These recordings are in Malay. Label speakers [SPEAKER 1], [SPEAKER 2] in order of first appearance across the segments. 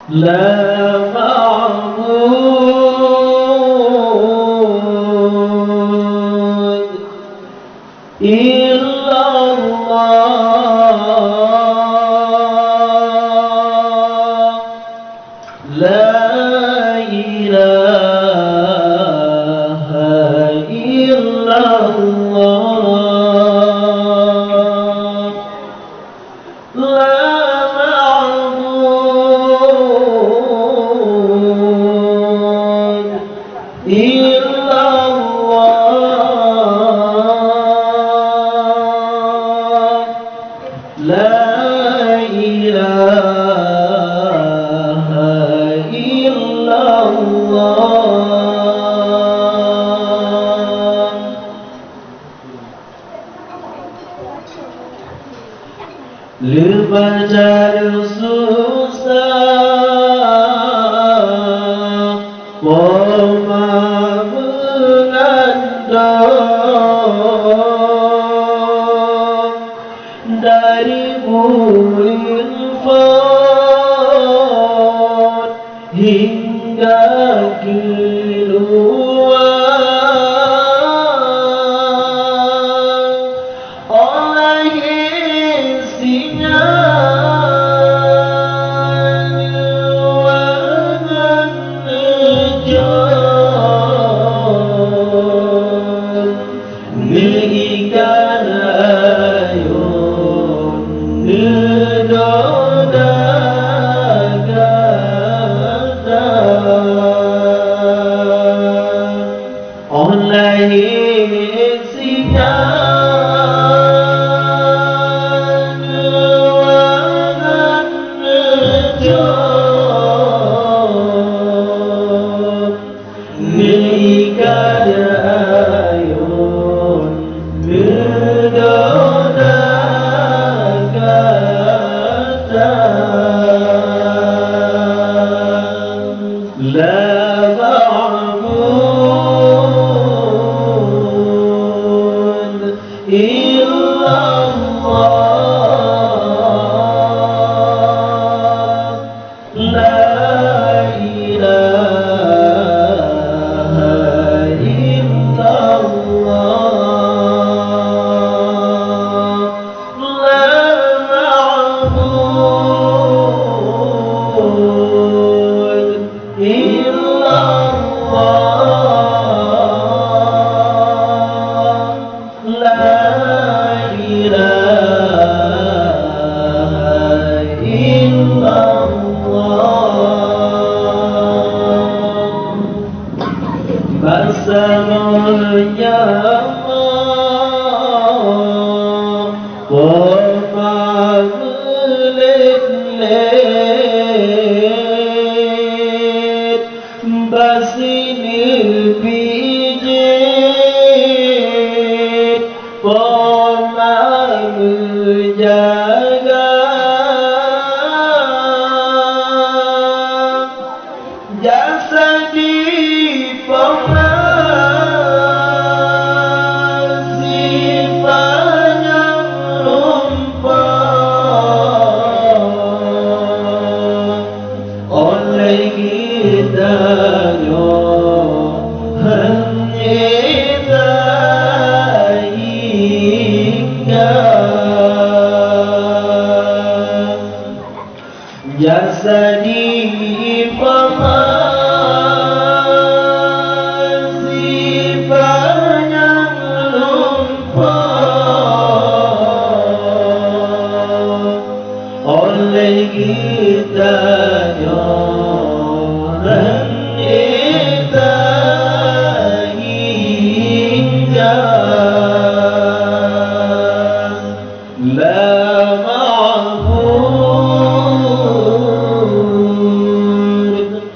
[SPEAKER 1] لا معبود إلا الله لا إله إلا الله لا معبود إلا الله لا إله إلا الله للبشر susah وما menandang dari Bulinfon hingga Kiluan oleh isinya nyuangan nejan neikan ayun nedodagadan oleh isinya nyuangan nejan neikan ayun nedodagadan لا معبود إلا الله لا إله إلا الله لا معبود إلا الله لا إله إلا الله بسمعنا وما ملت basinil bijit Poma menjaga jasa di Poma sifatnya lumpah oleh kita jasa di pemazifanya lumpah oleh kita orang kita hingga la معبود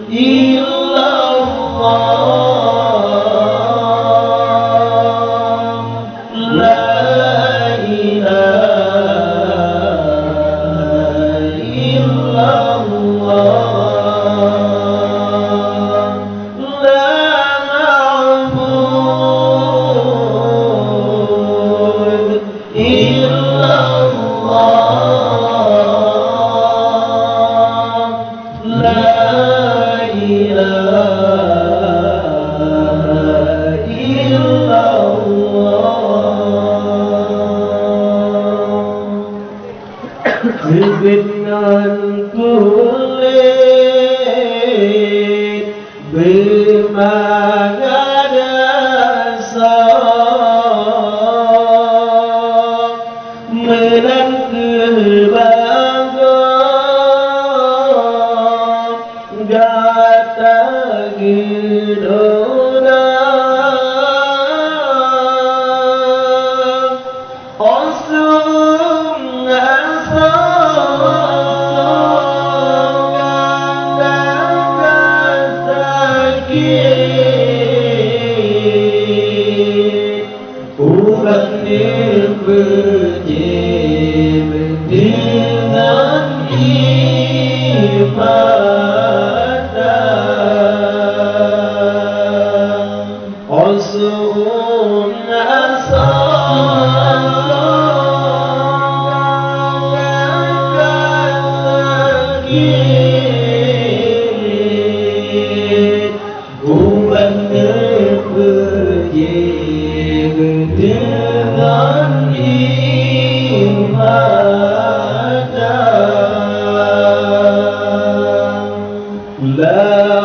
[SPEAKER 1] dengan kulit bermangadasar menan kerbangga gata gidona osum ubat berjib dengan ibadah osum ubat berjib dengan ibadah.